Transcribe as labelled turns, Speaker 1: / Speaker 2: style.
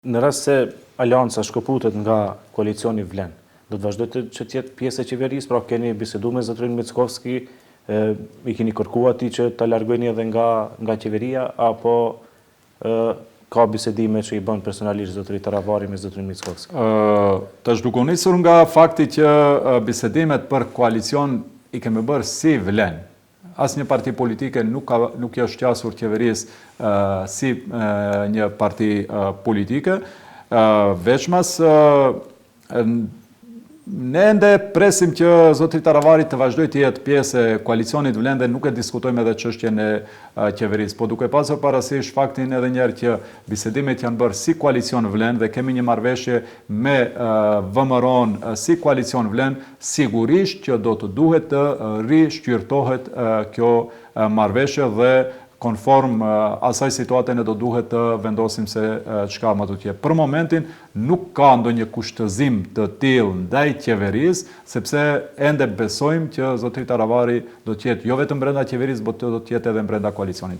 Speaker 1: Në rast se Alianca shkëputet nga koalicioni Vlen, do të vazhdojtë që të jetë pjesë e qeverisë, pra keni biseduar me zotrin Mickovski, i keni kërkuar atij që ta largojeni edhe nga qeveria, apo ka bisedime që i bën personalisht zotri Taravari me zotrin Mickovski?
Speaker 2: Tash duke u nisur nga fakti që bisedimet për koalicion i kemi bërë si Vlen. Asnjë parti politike nuk është qasur qeverisë si një parti politike, veçmas ne ende presim që zotri Taravari të vazhdojë të jetë pjesë e koalicionit Vlen dhe nuk e diskutojmë edhe çështjen e qeverisë, po duke pasur parasysh faktin edhe njerë që bisedimet janë bërë si koalicion Vlen dhe kemi një marrëveshje me VMRO-n si koalicion Vlen, sigurisht që do të duhet të rishqyrtohet kjo marrëveshje dhe konform asaj situate ne do duhet të vendosim se çka më do të jetë. Për momentin nuk ka ndonjë kushtëzim të tillë ndaj qeverisë, sepse ende besojmë që zotri Taravari do të jetë jo vetëm brenda qeverisë, por do të jetë edhe brenda koalicionit.